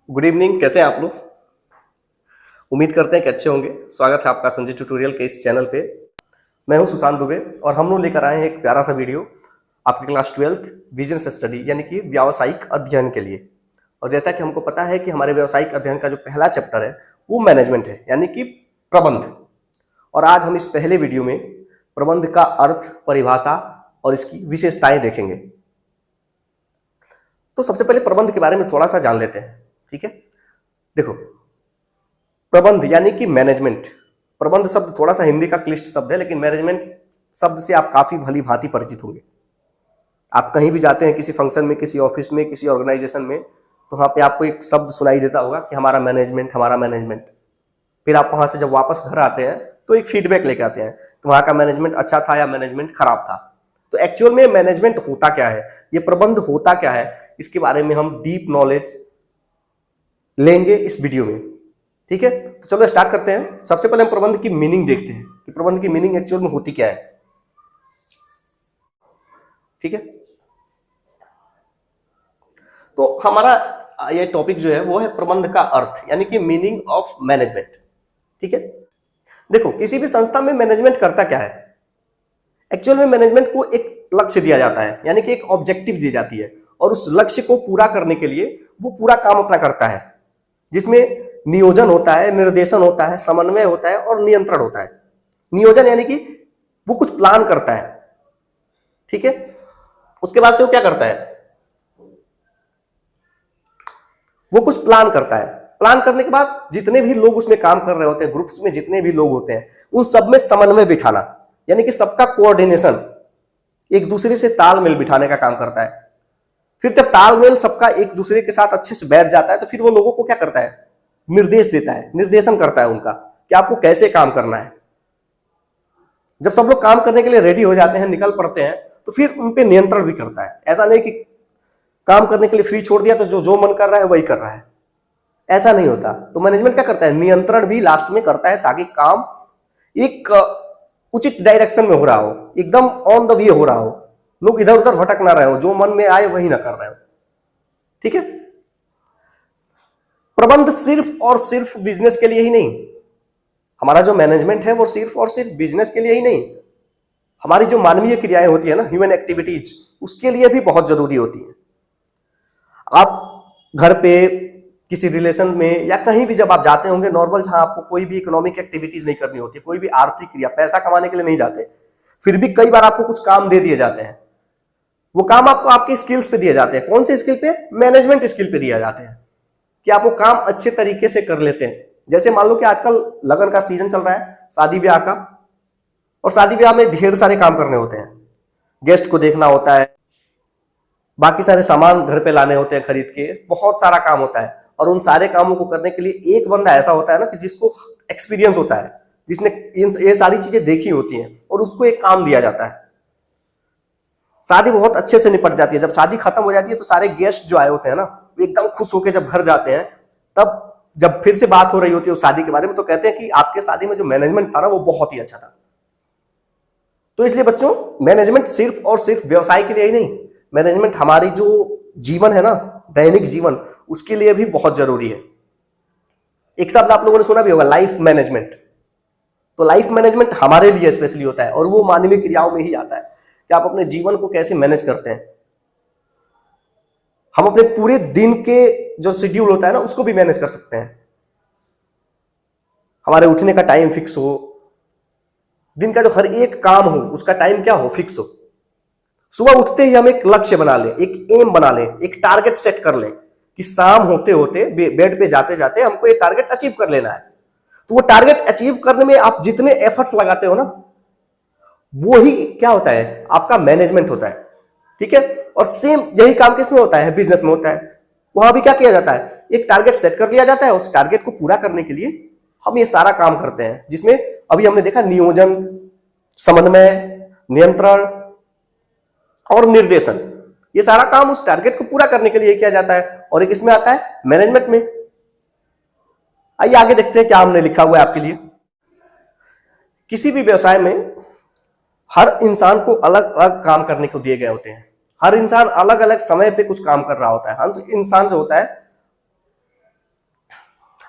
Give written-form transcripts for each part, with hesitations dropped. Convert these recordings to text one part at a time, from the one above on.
Good evening. कैसे हैं आप लोग? उम्मीद करते हैं कि अच्छे होंगे। स्वागत है आपका संजय ट्यूटोरियल के इस चैनल पे। मैं हूं सुशांत दुबे और हम लोग लेकर आए हैं एक प्यारा सा वीडियो आपकी क्लास 12th बिजनेस स्टडी यानी कि व्यावसायिक अध्ययन के लिए। और जैसा कि हमको पता है कि हमारे व्यावसायिक अध्ययन का जो पहला चैप्टर है वो मैनेजमेंट है यानी कि प्रबंध। और आज हम इस पहले वीडियो में प्रबंध का अर्थ, परिभाषा और इसकी विशेषताएं देखेंगे। तो सबसे पहले प्रबंध के बारे में थोड़ा सा जान लेते हैं। ठीक है, देखो, प्रबंध यानी कि मैनेजमेंट। प्रबंध शब्द थोड़ा सा हिंदी का क्लिष्ट शब्द है, लेकिन मैनेजमेंट शब्द से आप काफी भली भांति परिचित होंगे। आप कहीं भी जाते हैं, किसी फंक्शन में, किसी ऑफिस में, किसी ऑर्गेनाइजेशन में, तो वहां पे आपको एक शब्द सुनाई देता होगा कि हमारा मैनेजमेंट, हमारा मैनेजमेंट। फिर आप वहां से जब वापस घर आते हैं तो एक फीडबैक लेके आते हैं कि वहां का मैनेजमेंट अच्छा था या मैनेजमेंट खराब था। तो एक्चुअल में मैनेजमेंट होता क्या है, ये प्रबंध होता क्या है, इसके बारे में हम डीप नॉलेज लेंगे इस वीडियो में। ठीक है, तो चलो स्टार्ट करते हैं। सबसे पहले हम प्रबंध की मीनिंग देखते हैं कि प्रबंध की मीनिंग एक्चुअल में होती क्या है। ठीक है, तो हमारा ये टॉपिक जो है वो है प्रबंध का अर्थ यानी कि मीनिंग ऑफ मैनेजमेंट। ठीक है, देखो, किसी भी संस्था में मैनेजमेंट करता क्या है। एक्चुअल में मैनेजमेंट को एक लक्ष्य दिया जाता है यानी कि एक ऑब्जेक्टिव दी जाती है, और उस लक्ष्य को पूरा करने के लिए वो पूरा काम अपना करता है, जिसमें नियोजन होता है, निर्देशन होता है, समन्वय होता है और नियंत्रण होता है। नियोजन यानी कि वो कुछ प्लान करता है। ठीक है, उसके बाद से वो क्या करता है, वो कुछ प्लान करता है। प्लान करने के बाद जितने भी लोग उसमें काम कर रहे होते हैं, ग्रुप्स में जितने भी लोग होते हैं, उन सब में समन्वय बिठाना यानी कि सबका कोऑर्डिनेशन, एक दूसरे से तालमेल बिठाने का काम करता है। फिर जब तालमेल सबका एक दूसरे के साथ अच्छे से बैठ जाता है तो फिर वो लोगों को क्या करता है, निर्देश देता है, निर्देशन करता है उनका कि आपको कैसे काम करना है। जब सब लोग काम करने के लिए रेडी हो जाते हैं, निकल पड़ते हैं, तो फिर उन पे नियंत्रण भी करता है। ऐसा नहीं कि काम करने के लिए फ्री छोड़ दिया तो जो मन कर रहा है वही कर रहा है, ऐसा नहीं होता। तो मैनेजमेंट क्या करता है, नियंत्रण भी लास्ट में करता है ताकि काम एक उचित डायरेक्शन में हो रहा हो, एकदम ऑन द वे हो रहा हो, लोग इधर उधर भटक ना रहे हो, जो मन में आए वही ना कर रहे हो। ठीक है, प्रबंध सिर्फ और सिर्फ बिजनेस के लिए ही नहीं, हमारा जो मैनेजमेंट है वो सिर्फ और सिर्फ बिजनेस के लिए ही नहीं, हमारी जो मानवीय क्रियाएं होती है ना, ह्यूमन एक्टिविटीज, उसके लिए भी बहुत जरूरी होती है। आप घर पे, किसी रिलेशन में या कहीं भी जब आप जाते होंगे नॉर्मल, जहां आपको कोई भी इकोनॉमिक एक्टिविटीज नहीं करनी होती, कोई भी आर्थिक क्रिया, पैसा कमाने के लिए नहीं जाते, फिर भी कई बार आपको कुछ काम दे दिए जाते हैं। वो काम आपको आपकी स्किल्स पे दिए जाते हैं। कौन से स्किल पे, मैनेजमेंट स्किल पे दिए जाते हैं कि आप वो काम अच्छे तरीके से कर लेते हैं। जैसे मान लो कि आजकल लगन का सीजन चल रहा है, शादी ब्याह का, और शादी ब्याह में ढेर सारे काम करने होते हैं। गेस्ट को देखना होता है, बाकी सारे सामान घर पे लाने होते हैं खरीद के, बहुत सारा काम होता है। और उन सारे कामों को करने के लिए एक बंदा ऐसा होता है ना कि जिसको एक्सपीरियंस होता है, जिसने ये सारी चीजें देखी होती हैं, और उसको एक काम दिया जाता है। शादी बहुत अच्छे से निपट जाती है। जब शादी खत्म हो जाती है तो सारे गेस्ट जो आए होते हैं ना, वो एकदम खुश होकर जब घर जाते हैं, तब जब फिर से बात हो रही होती है उस शादी के बारे में, तो कहते हैं कि आपके शादी में जो मैनेजमेंट था ना वो बहुत ही अच्छा था। तो इसलिए बच्चों, मैनेजमेंट सिर्फ और सिर्फ व्यवसाय के लिए ही नहीं, मैनेजमेंट हमारी जो जीवन है ना, दैनिक जीवन, उसके लिए भी बहुत जरूरी है। एक शब्द आप लोगों ने सुना भी होगा, लाइफ मैनेजमेंट। तो लाइफ मैनेजमेंट हमारे लिए स्पेशली होता है, और वो मानवीय क्रियाओं में ही आता है कि आप अपने जीवन को कैसे मैनेज करते हैं। हम अपने पूरे दिन के जो शेड्यूल होता है ना, उसको भी मैनेज कर सकते हैं। हमारे उठने का टाइम फिक्स हो, दिन का जो हर एक काम हो उसका टाइम क्या हो, फिक्स हो। सुबह उठते ही हम एक लक्ष्य बना लें, एक एम बना लें, एक टारगेट सेट कर लें कि शाम होते होते, बेड पे जाते जाते हमको ये टारगेट अचीव कर लेना है। तो वो टारगेट अचीव करने में आप जितने एफर्ट्स लगाते हो ना, वो ही क्या होता है, आपका मैनेजमेंट होता है। ठीक है, और सेम यही काम किसमें होता है, बिजनेस में होता है। वहां भी क्या किया जाता है, एक टारगेट सेट कर लिया जाता है, उस टारगेट को पूरा करने के लिए हम ये सारा काम करते हैं, जिसमें अभी हमने देखा नियोजन, समन्वय, नियंत्रण और निर्देशन। ये सारा काम उस टारगेट को पूरा करने के लिए किया जाता है, और एक इसमें आता है मैनेजमेंट में। आइए आगे देखते हैं क्या हमने लिखा हुआ है आपके लिए। किसी भी व्यवसाय में हर इंसान को अलग अलग काम करने को दिए गए होते हैं। हर इंसान अलग अलग समय पे कुछ काम कर रहा होता है। हर इंसान जो होता है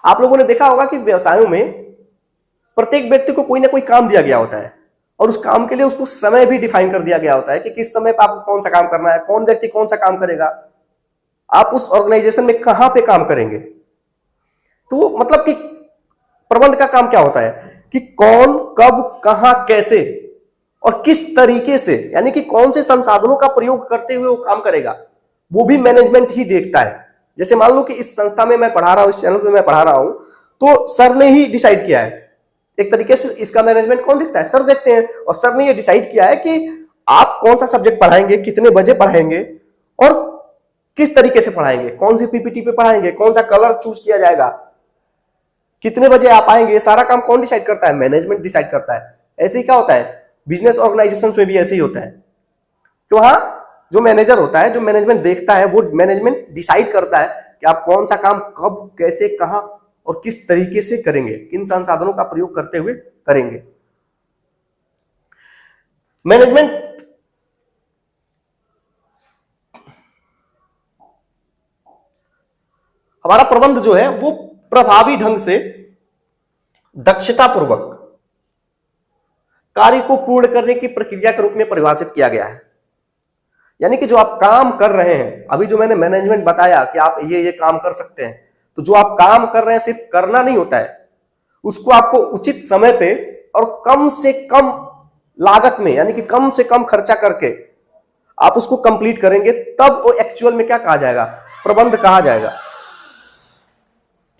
आप लोगों ने देखा होगा कि व्यवसायों में प्रत्येक व्यक्ति को कोई ना कोई काम दिया गया होता है और उस काम के लिए उसको समय भी डिफाइन कर दिया गया होता है कि किस समय पर आपको कौन सा काम करना है, कौन व्यक्ति कौन सा काम करेगा, आप उस ऑर्गेनाइजेशन में कहां पे काम करेंगे। तो मतलब कि प्रबंध का काम क्या होता है कि कौन कब कहां कैसे और किस तरीके से, यानी कि कौन से संसाधनों का प्रयोग करते हुए वो काम करेगा, वो भी मैनेजमेंट ही देखता है। जैसे मान लो कि इस संस्था में मैं पढ़ा रहा हूं, इस चैनल पे मैं पढ़ा रहा हूं, तो सर ने ही डिसाइड किया है। एक तरीके से इसका मैनेजमेंट कौन देखता है? सर देखते हैं। और सर ने ये डिसाइड किया है कि आप कौन सा सब्जेक्ट पढ़ाएंगे, कितने बजे पढ़ाएंगे और किस तरीके से पढ़ाएंगे, कौन सी पीपीटी पे पढ़ाएंगे, कौन सा कलर चूज किया जाएगा, कितने बजे आप आएंगे, सारा काम कौन डिसाइड करता है? मैनेजमेंट डिसाइड करता है। ऐसे ही क्या होता है बिजनेस ऑर्गेनाइजेशन में भी ऐसे ही होता है कि वहां जो मैनेजर होता है, जो मैनेजमेंट देखता है, वो मैनेजमेंट डिसाइड करता है कि आप कौन सा काम कब कैसे कहां और किस तरीके से करेंगे, किन संसाधनों का प्रयोग करते हुए करेंगे। मैनेजमेंट हमारा प्रबंध जो है वो प्रभावी ढंग से दक्षतापूर्वक कार्य को पूर्ण करने की प्रक्रिया के रूप में परिभाषित किया गया है। यानी कि जो आप काम कर रहे हैं, अभी जो मैंने मैनेजमेंट बताया कि आप ये काम कर सकते हैं, तो जो आप काम कर रहे हैं सिर्फ करना नहीं होता है, उसको आपको उचित समय पे और कम से कम लागत में, यानी कि कम से कम खर्चा करके आप उसको कंप्लीट करेंगे, तब वो एक्चुअल में क्या कहा जाएगा? प्रबंध कहा जाएगा।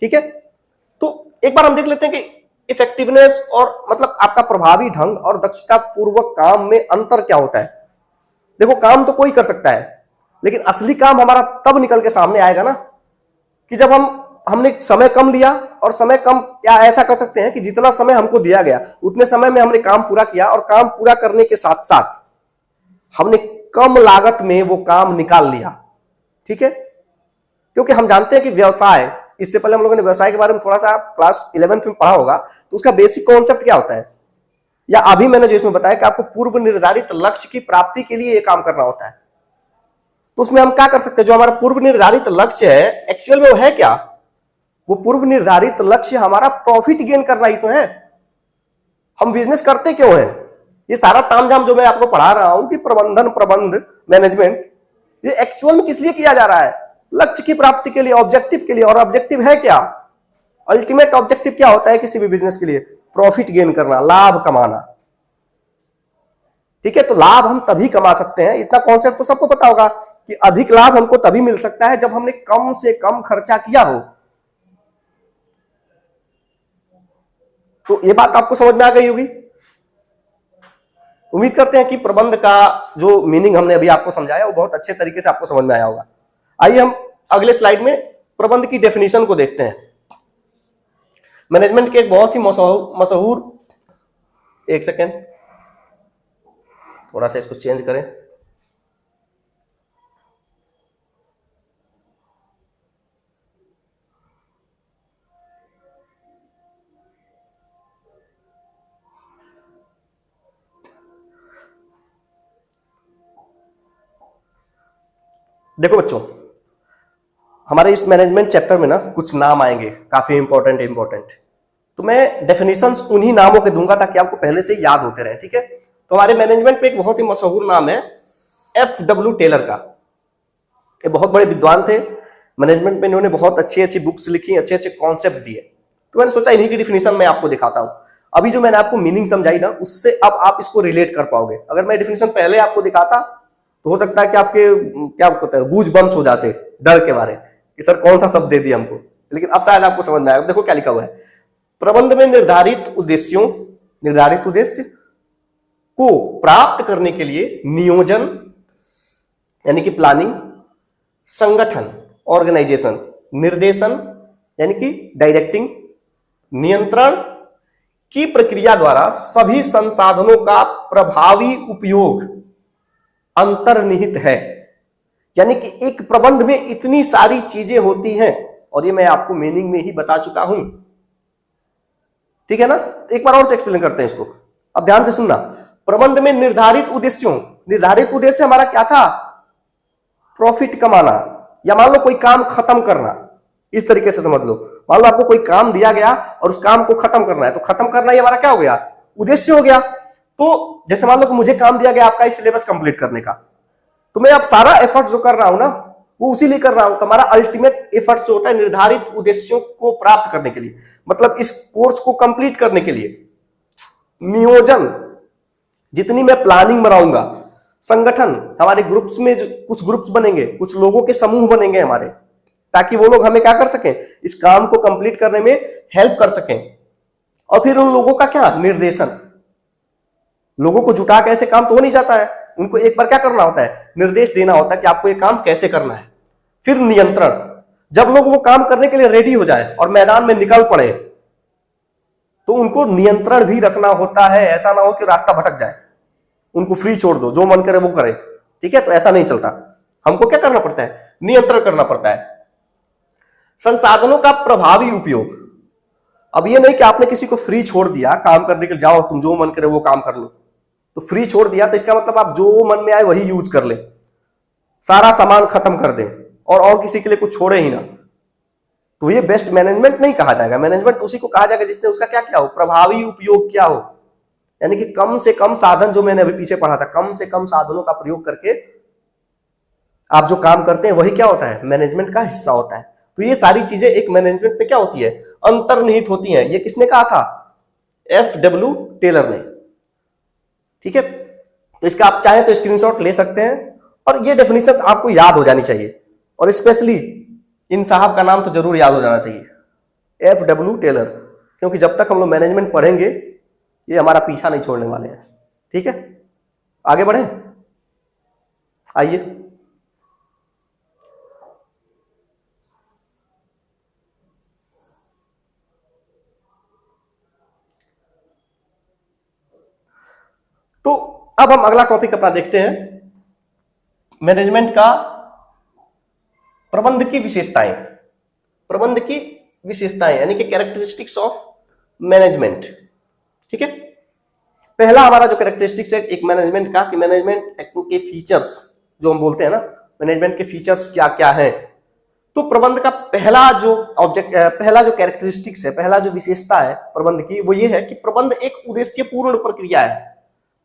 ठीक है, तो एक बार हम देख लेते हैं कि इफेक्टिवनेस और मतलब आपका प्रभावी ढंग और दक्षता पूर्वक काम में अंतर क्या होता है। देखो, काम तो कोई कर सकता है, लेकिन असली काम हमारा तब निकल के सामने आएगा ना कि जब हमने समय कम लिया, और समय कम या ऐसा कर सकते हैं कि जितना समय हमको दिया गया उतने समय में हमने काम पूरा किया, और काम पूरा करने के साथ साथ हमने कम लागत में वो काम निकाल लिया। ठीक है, क्योंकि हम जानते हैं कि व्यवसाय, इससे पहले हम लोगों ने व्यवसाय के बारे में थोड़ा सा क्लास 11th में पढ़ा होगा, तो उसका बेसिक कॉन्सेप्ट क्या होता है, या अभी मैंने जो इसमें बताया कि आपको पूर्व निर्धारित लक्ष्य की प्राप्ति के लिए ये काम करना होता है। तो उसमें हम क्या कर सकते हैं? जो हमारा पूर्व निर्धारित लक्ष्य है, एक्चुअल में वो है क्या? वो पूर्व निर्धारित लक्ष्य हमारा प्रॉफिट गेन करना ही तो है। हम बिजनेस करते क्यों है? ये सारा तामझाम जो मैं आपको पढ़ा रहा हूं कि प्रबंधन, प्रबंध, मैनेजमेंट, ये एक्चुअल में किस लिए किया जा रहा है? लक्ष्य की प्राप्ति के लिए, ऑब्जेक्टिव के लिए। और ऑब्जेक्टिव है क्या? अल्टीमेट ऑब्जेक्टिव क्या होता है किसी भी बिजनेस के लिए? प्रॉफिट गेन करना, लाभ कमाना। ठीक है, तो लाभ हम तभी कमा सकते हैं, इतना कॉन्सेप्ट तो सबको पता होगा कि अधिक लाभ हमको तभी मिल सकता है जब हमने कम से कम खर्चा किया हो। तो ये बात आपको समझ में आ गई होगी। उम्मीद करते हैं कि प्रबंध का जो मीनिंग हमने अभी आपको समझाया वो बहुत अच्छे तरीके से आपको समझ में आया होगा। आइए हम अगले स्लाइड में प्रबंध की डेफिनेशन को देखते हैं। मैनेजमेंट के एक बहुत ही मशहूर, एक सेकेंड, थोड़ा सा इसको चेंज करें। देखो बच्चों, हमारे इस मैनेजमेंट चैप्टर में ना कुछ नाम आएंगे काफी इंपॉर्टेंट, तो मैं डेफिनेशंस उन्हीं नामों के दूंगा ताकि आपको पहले से याद होते रहे। ठीक है, तो हमारे मैनेजमेंट पे एक बहुत ही मशहूर नाम है FW टेलर का। ये बहुत बड़े विद्वान थे मैनेजमेंट में, इन्होंने बहुत अच्छी अच्छी बुक्स लिखी, अच्छे अच्छे कॉन्सेप्ट दिए। तो मैंने सोचा इन्हीं की डेफिनेशन मैं आपको दिखाता हूं। अभी जो मैंने आपको मीनिंग समझाई ना, उससे अब आप इसको रिलेट कर पाओगे। अगर मैं डेफिनेशन पहले आपको दिखाता तो हो सकता है कि आपके क्या कहते हैं, गूज बम्स हो जाते डर के मारे कि सर कौन सा शब्द दे दिया हमको, लेकिन अब शायद आपको समझ में आएगा। देखो क्या लिखा हुआ है, प्रबंध में निर्धारित उद्देश्य को प्राप्त करने के लिए नियोजन यानी कि प्लानिंग, संगठन ऑर्गेनाइजेशन, निर्देशन यानी कि डायरेक्टिंग, नियंत्रण की प्रक्रिया द्वारा सभी संसाधनों का प्रभावी उपयोग अंतर्निहित है। यानी कि एक प्रबंध में इतनी सारी चीजें होती हैं, और ये मैं आपको मीनिंग में ही बता चुका हूं। ठीक है ना, एक बार और से एक्सप्लेन करते हैं इसको, अब ध्यान से सुनना। प्रबंध में निर्धारित उद्देश्य हमारा क्या था? प्रॉफिट कमाना, या मान लो कोई काम खत्म करना, इस तरीके से समझ लो। मान लो आपको कोई काम दिया गया और उस काम को खत्म करना है, तो खत्म करना ही हमारा क्या हो गया, उद्देश्य हो गया। तो जैसे मान लो कि मुझे काम दिया गया आपका सिलेबस कंप्लीट करने का, तो मैं अब सारा एफर्ट जो कर रहा हूं ना वो उसी लिए कर रहा हूं। तो हमारा अल्टीमेट एफर्ट जो होता है निर्धारित उद्देश्यों को प्राप्त करने के लिए, मतलब इस कोर्स को कंप्लीट करने के लिए नियोजन, जितनी मैं प्लानिंग बनाऊंगा, संगठन, हमारे ग्रुप्स में जो कुछ ग्रुप्स बनेंगे, कुछ लोगों के समूह बनेंगे हमारे, ताकि वो लोग हमें क्या कर सकें, इस काम को कंप्लीट करने में हेल्प कर सकें। और फिर उन लोगों का क्या निर्देशन, लोगों को जुटा के ऐसे काम तो हो नहीं जाता है, उनको एक बार क्या करना होता है, निर्देश देना होता है कि आपको ये काम कैसे करना है। फिर नियंत्रण, जब लोग वो काम करने के लिए रेडी हो जाए और मैदान में निकल पड़े, तो उनको नियंत्रण भी रखना होता है। ऐसा ना हो कि रास्ता भटक जाए, उनको फ्री छोड़ दो, जो मन करे वो करे, ठीक है, तो ऐसा नहीं चलता। हमको क्या करना पड़ता है, नियंत्रण करना पड़ता है। संसाधनों का प्रभावी उपयोग, अब ये नहीं कि आपने किसी को फ्री छोड़ दिया काम करने के लिए, जाओ तुम जो मन करे वो काम कर लो, तो फ्री छोड़ दिया तो इसका मतलब आप जो मन में आए वही यूज कर ले, सारा सामान खत्म कर दें और किसी के लिए कुछ छोड़े ही ना, तो ये बेस्ट मैनेजमेंट नहीं कहा जाएगा। मैनेजमेंट उसी को कहा जाएगा जिसने उसका क्या किया हो, प्रभावी उपयोग किया हो। यानी कि कम से कम साधन, जो मैंने अभी पीछे पढ़ा था, कम से कम साधनों का प्रयोग करके आप जो काम करते हैं वही क्या होता है, मैनेजमेंट का हिस्सा होता है। तो ये सारी चीजें एक मैनेजमेंट में क्या होती है, अंतर्निहित होती हैं। ये किसने कहा था, FW टेलर ने, ठीक है। तो इसका आप चाहें तो स्क्रीनशॉट ले सकते हैं, और ये डेफिनेशंस आपको याद हो जानी चाहिए, और स्पेशली इन साहब का नाम तो जरूर याद हो जाना चाहिए, FW टेलर, क्योंकि जब तक हम लोग मैनेजमेंट पढ़ेंगे ये हमारा पीछा नहीं छोड़ने वाले हैं, ठीक है। आगे बढ़े, आइए। तो अब हम अगला टॉपिक अपना देखते हैं, मैनेजमेंट का प्रबंध की विशेषताएं। प्रबंध की विशेषताएं यानी कि कैरेक्टरिस्टिक्स ऑफ मैनेजमेंट, ठीक है। पहला हमारा जो कैरेक्टरिस्टिक्स है एक मैनेजमेंट का, कि मैनेजमेंट के फीचर्स जो हम बोलते हैं ना, मैनेजमेंट के फीचर्स क्या क्या हैं। तो प्रबंध का पहला जो कैरेक्टरिस्टिक्स है, पहला जो विशेषता है प्रबंध की, वो ये है कि प्रबंध एक उद्देश्यपूर्ण प्रक्रिया है।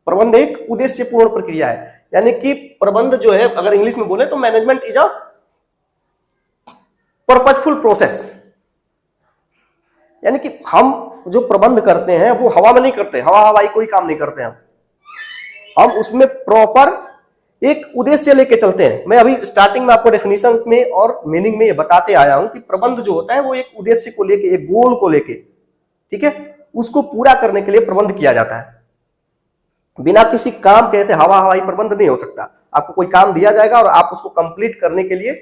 प्रबंध एक उद्देश्यपूर्ण प्रक्रिया है, यानी कि प्रबंध जो है, अगर इंग्लिश में बोले तो management is a purposeful process. यानी कि हम जो प्रबंध करते हैं वो हवा में नहीं करते, हवा हवाई कोई काम नहीं करते हम उसमें प्रॉपर एक उद्देश्य लेके चलते हैं। मैं अभी स्टार्टिंग में आपको डेफिनेशंस में और मीनिंग में ये बताते आया हूं कि प्रबंध जो होता है वो एक उद्देश्य को लेके, एक गोल को लेके, ठीक है, उसको पूरा करने के लिए प्रबंध किया जाता है। बिना किसी काम के ऐसे हवा हवाई प्रबंध नहीं हो सकता। आपको कोई काम दिया जाएगा और आप उसको कंप्लीट करने के लिए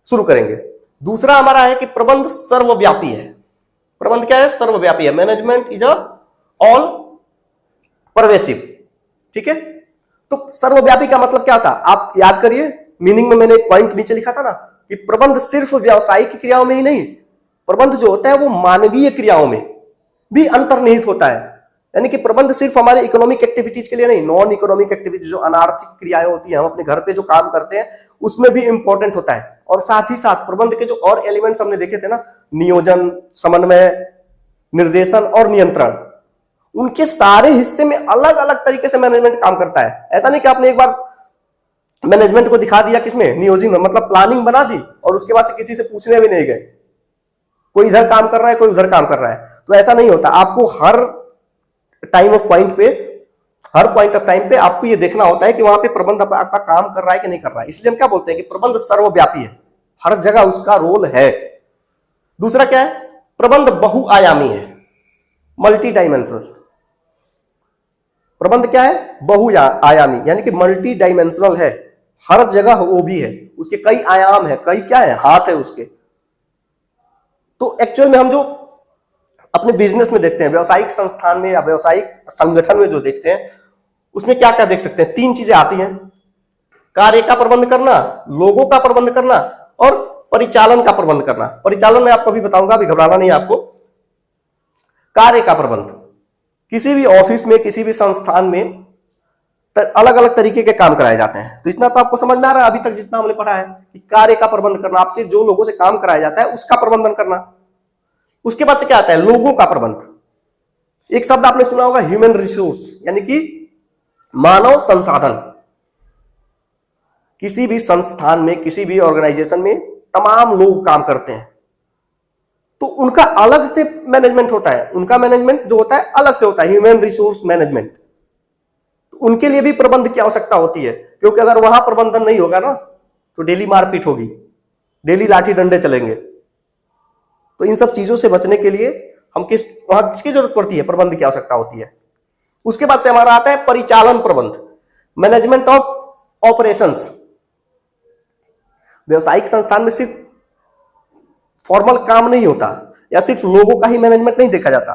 शुरू करेंगे। दूसरा हमारा है कि प्रबंध सर्वव्यापी है। प्रबंध क्या है, सर्वव्यापी है। मैनेजमेंट इज ऑल परवेसिव, ठीक है। तो सर्वव्यापी का मतलब क्या था, आप याद करिए, मीनिंग में मैंने एक पॉइंट नीचे लिखा था ना, कि प्रबंध सिर्फ व्यावसायिक क्रियाओं में ही नहीं, प्रबंध जो होता है वो मानवीय क्रियाओं में भी अंतर्निहित होता है। यानी कि प्रबंध सिर्फ हमारे इकोनॉमिक एक्टिविटीज के लिए नहीं, नॉन इकोनॉमिक एक्टिविटीज जो अनार्थिक क्रियाएं होती हैं, हम अपने घर पे जो काम करते हैं उसमें भी इंपॉर्टेंट होता है। और साथ ही साथ प्रबंध के जो और एलिमेंट्स हमने देखे थे ना, नियोजन, समन्वय, निर्देशन और नियंत्रण, उनके सारे हिस्से में अलग अलग तरीके से मैनेजमेंट काम करता है। ऐसा नहीं कि आपने एक बार मैनेजमेंट को दिखा दिया किसमें, नियोजन में, मतलब प्लानिंग बना दी और उसके बाद से किसी से पूछने भी नहीं गए, कोई इधर काम कर रहा है कोई उधर काम कर रहा है, तो ऐसा नहीं होता। आपको हर टाइम ऑफ पॉइंट पे, हर पॉइंट ऑफ टाइम पे आपको ये देखना होता है कि वहां पे प्रबंध आपका काम कर रहा है कि नहीं कर रहा है। इसलिए हम क्या बोलते हैं कि प्रबंध सर्वव्यापी है, हर जगह उसका रोल है। दूसरा क्या है, प्रबंध बहुआयामी है, मल्टी डायमेंशनल। प्रबंध क्या है, बहुआयामी, यानी कि मल्टी डायमेंशनल है, हर जगह वो भी है, उसके कई आयाम है, कई क्या है, हाथ है उसके। तो एक्चुअल में हम जो अपने बिजनेस में देखते हैं, व्यवसायिक संस्थान में या व्यवसायिक संगठन में जो देखते हैं, उसमें क्या क्या देख सकते हैं, तीन चीजें आती हैं, कार्य का प्रबंध करना, लोगों का प्रबंध करना और परिचालन का प्रबंध करना। परिचालन मैं आपको भी बताऊंगा, अभी घबराना नहीं आपको। कार्य का प्रबंध, किसी भी ऑफिस में, किसी भी संस्थान में अलग अलग तरीके के काम कराए जाते हैं। तो इतना तो आपको समझ में आ रहा है अभी तक जितना हमने पढ़ा है, कि कार्य का प्रबंध करना, आपसे जो लोगों से काम कराया जाता है उसका प्रबंधन करना। उसके बाद से क्या आता है, लोगों का प्रबंध। एक शब्द आपने सुना होगा ह्यूमन रिसोर्स, यानी कि मानव संसाधन। किसी भी संस्थान में, किसी भी ऑर्गेनाइजेशन में तमाम लोग काम करते हैं, तो उनका अलग से मैनेजमेंट होता है। उनका मैनेजमेंट जो होता है अलग से होता है, ह्यूमन रिसोर्स मैनेजमेंट। तो उनके लिए भी प्रबंध की आवश्यकता होती है, क्योंकि अगर वहां प्रबंधन नहीं होगा ना तो डेली मारपीट होगी, डेली लाठी डंडे चलेंगे। तो इन सब चीजों से बचने के लिए हम वहां किसकी जरूरत पड़ती है, प्रबंध की आवश्यकता होती है। उसके बाद से हमारा आता है परिचालन प्रबंध, मैनेजमेंट ऑफ ऑपरेशंस। व्यवसायिक संस्थान में सिर्फ फॉर्मल काम नहीं होता, या सिर्फ लोगों का ही मैनेजमेंट नहीं देखा जाता।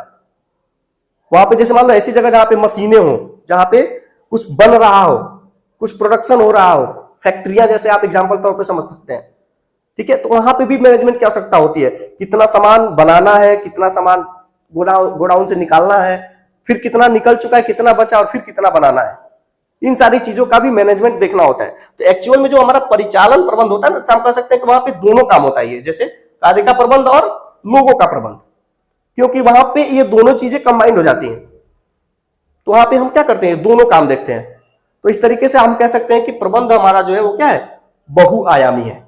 वहां पे जैसे मान लो ऐसी जगह जहां पे मशीनें हो, जहां पे कुछ बन रहा हो, कुछ प्रोडक्शन हो रहा हो, फैक्ट्रियां जैसे आप एग्जांपल तौर पे समझ सकते हैं, ठीक है। तो वहां पे भी मैनेजमेंट की आवश्यकता होती है। कितना सामान बनाना है, कितना सामान गोडाउन से निकालना है, फिर कितना निकल चुका है, कितना बचा और फिर कितना बनाना है, इन सारी चीजों का भी मैनेजमेंट देखना होता है। तो एक्चुअल में जो हमारा परिचालन प्रबंध होता है ना, हम कह सकते हैं कि वहां पे दोनों काम होता है, जैसे कार्य का प्रबंध और लोगों का प्रबंध, क्योंकि वहां पे ये दोनों चीजें कंबाइंड हो जाती हैं। तो वहां पे हम क्या करते हैं, दोनों काम देखते हैं। तो इस तरीके से हम कह सकते हैं कि प्रबंध हमारा जो है वो क्या है, बहुआयामी है,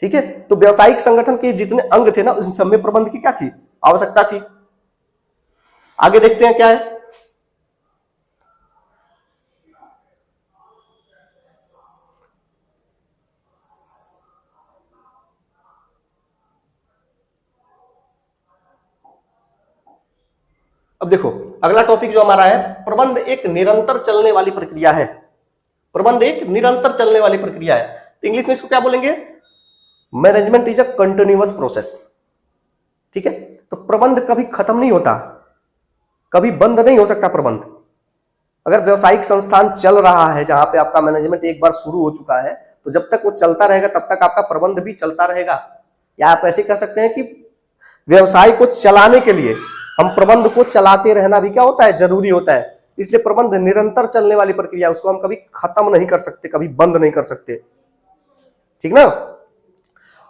ठीक है। तो व्यावसायिक संगठन के जितने अंग थे ना, उस सब में प्रबंध की क्या थी, आवश्यकता थी। आगे देखते हैं क्या है। अब देखो अगला टॉपिक जो हमारा है, प्रबंध एक निरंतर चलने वाली प्रक्रिया है। प्रबंध एक निरंतर चलने वाली प्रक्रिया है। तो इंग्लिश में इसको क्या बोलेंगे, management is a continuous process, ठीक है। तो प्रबंध कभी खत्म नहीं होता, कभी बंद नहीं हो सकता प्रबंध। अगर व्यावसायिक संस्थान चल रहा है, जहां पे आपका मैनेजमेंट एक बार शुरू हो चुका है, तो जब तक वो चलता रहेगा तब तक आपका प्रबंध भी चलता रहेगा। या आप ऐसे कह सकते हैं कि व्यवसाय को चलाने के लिए हम प्रबंध को चलाते रहना भी क्या होता है, जरूरी होता है। इसलिए प्रबंध निरंतर चलने वाली प्रक्रिया, उसको हम कभी खत्म नहीं कर सकते, कभी बंद नहीं कर सकते, ठीक ना।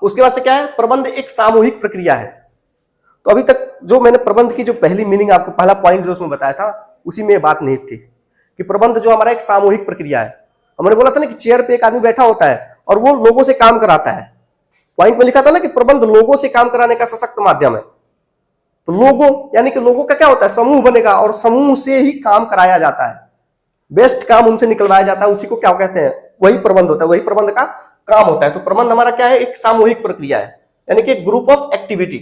उसके बाद से क्या है, प्रबंध एक सामूहिक प्रक्रिया है। तो अभी तक जो मैंने प्रबंध की जो पहली मीनिंग, आपको पहला पॉइंट जो उसमें बताया था, उसी में बात नहीं थी कि प्रबंध जो हमारा एक सामूहिक प्रक्रिया है। हमने बोला था ना कि चेयर पे एक आदमी बैठा होता है और वो लोगों से काम कराता है। पॉइंट में लिखा था ना कि प्रबंध लोगों से काम कराने का सशक्त माध्यम है। तो लोगों यानी कि लोगों का क्या होता है, समूह बनेगा और समूह से ही काम कराया जाता है, बेस्ट काम उनसे निकलवाया जाता है। उसी को क्या कहते हैं, वही प्रबंध होता है, वही प्रबंध का काम होता है। तो प्रबंध हमारा क्या है, एक सामूहिक प्रक्रिया है, यानी कि ग्रुप ऑफ एक्टिविटी।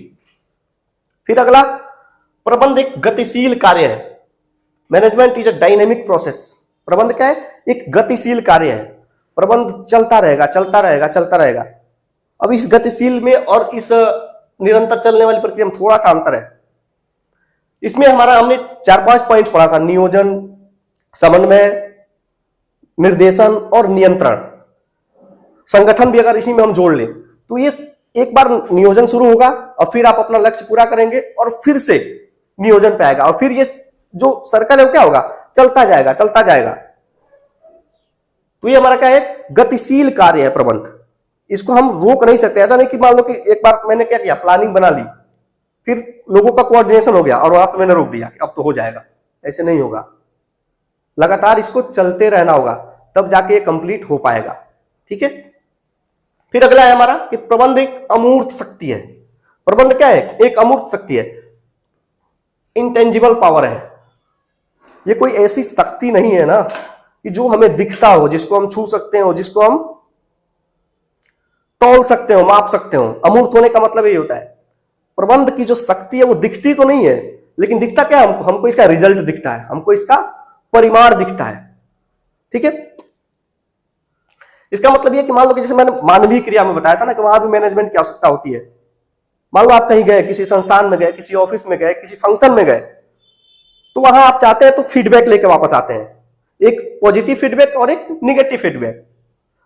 फिर अगला, प्रबंध एक गतिशील कार्य है। Management is a dynamic process. प्रबंध क्या है, एक गतिशील कार्य है। प्रबंध चलता रहेगा, चलता रहेगा, चलता रहेगा। अब इस गतिशील में और इस निरंतर चलने वाली प्रक्रिया में थोड़ा सा अंतर है। इसमें हमने 4-5 पॉइंट्स पढ़ा था, नियोजन, समन्वय, निर्देशन और नियंत्रण। संगठन भी अगर इसी में हम जोड़ लें तो ये एक बार नियोजन शुरू होगा और फिर आप अपना लक्ष्य पूरा करेंगे और फिर से नियोजन पे आएगा और फिर ये जो सर्कल है वो क्या होगा, चलता जाएगा, चलता जाएगा। तो ये हमारा क्या है, गतिशील कार्य है प्रबंध। इसको हम रोक नहीं सकते। ऐसा नहीं कि मान लो कि एक बार मैंने क्या किया, प्लानिंग बना ली, फिर लोगों का कोऑर्डिनेशन हो गया और वहां पे मैंने रोक दिया कि अब तो हो जाएगा, ऐसे नहीं होगा। लगातार इसको चलते रहना होगा, तब जाके ये कंप्लीट हो पाएगा, ठीक है। फिर अगला है हमारा कि प्रबंध एक अमूर्त शक्ति है। प्रबंध क्या है, एक अमूर्त शक्ति है, इंटेंजिबल पावर है। ये कोई ऐसी शक्ति नहीं है ना कि जो हमें दिखता हो, जिसको हम छू सकते हो, जिसको हम तौल सकते हो, माप सकते हो। अमूर्त होने का मतलब यही होता है। प्रबंध की जो शक्ति है वो दिखती तो नहीं है, लेकिन दिखता क्या है, हमको इसका रिजल्ट दिखता है, हमको इसका परिमाण दिखता है, ठीक है। इसका मतलब ये कि मान लो कि जैसे मैंने मानवीय क्रिया में बताया था ना कि वहां भी मैनेजमेंट की आवश्यकता होती है। मान लो आप कहीं गए, किसी संस्थान में गए, किसी ऑफिस में गए, किसी फंक्शन में गए, तो वहां आप चाहते हैं तो फीडबैक लेके वापस आते हैं, एक पॉजिटिव फीडबैक और एक निगेटिव फीडबैक।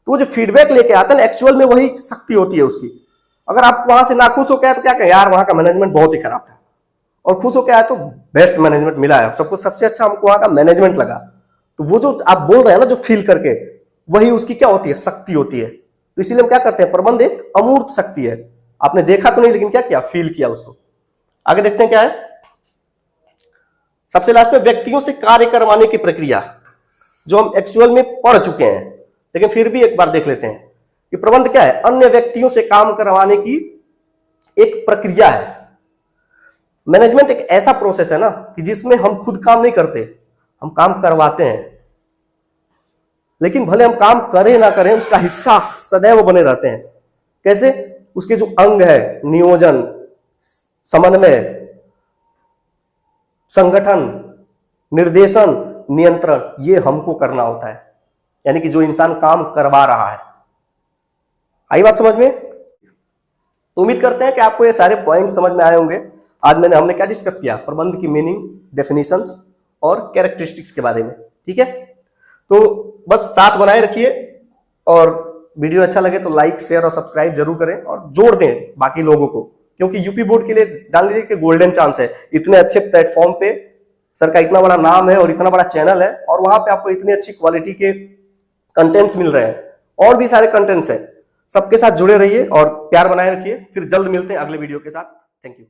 तो वो जो फीडबैक लेके आते हैं ना, एक्चुअल में वही शक्ति होती है उसकी। अगर आप वहां से नाखुश हो गए तो क्या कहें, यार वहां का मैनेजमेंट बहुत ही खराब था, और खुश होकर आए तो बेस्ट मैनेजमेंट मिला है, सबको सबसे अच्छा हमको वहां का मैनेजमेंट लगा। तो वो जो आप बोल रहे हैं ना, जो फील करके, वही उसकी क्या होती है, शक्ति होती है। तो इसीलिए हम क्या करते हैं, प्रबंध एक अमूर्त शक्ति है। आपने देखा तो नहीं, लेकिन क्या किया, फील किया उसको। आगे देखते हैं क्या है। सबसे लास्ट में व्यक्तियों से कार्य करवाने की प्रक्रिया, जो हम एक्चुअल में पढ़ चुके हैं, लेकिन फिर भी एक बार देख लेते हैं कि प्रबंध क्या है। अन्य व्यक्तियों से काम करवाने की एक प्रक्रिया है। मैनेजमेंट एक ऐसा प्रोसेस है ना कि जिसमें हम खुद काम नहीं करते, हम काम करवाते हैं। लेकिन भले हम काम करें ना करें, उसका हिस्सा सदैव बने रहते हैं। कैसे? उसके जो अंग है, नियोजन, समन्वय, संगठन, निर्देशन, नियंत्रण, ये हमको करना होता है। यानी कि जो इंसान काम करवा रहा है। आई बात समझ में? तो उम्मीद करते हैं कि आपको ये सारे पॉइंट समझ में आए होंगे। आज हमने क्या डिस्कस किया, प्रबंध की मीनिंग, डेफिनेशंस और कैरेक्टरिस्टिक्स के बारे में। ठीक है, तो बस साथ बनाए रखिए, और वीडियो अच्छा लगे तो लाइक, शेयर और सब्सक्राइब जरूर करें, और जोड़ दें बाकी लोगों को, क्योंकि यूपी बोर्ड के लिए जान लीजिए कि गोल्डन चांस है। इतने अच्छे प्लेटफॉर्म पे सर का इतना बड़ा नाम है और इतना बड़ा चैनल है, और वहां पे आपको इतनी अच्छी क्वालिटी के कंटेंट्स मिल रहे हैं, और भी सारे कंटेंट्स हैं। सबके साथ जुड़े रहिए और प्यार बनाए रखिए। फिर जल्द मिलते हैं अगले वीडियो के साथ। Thank you.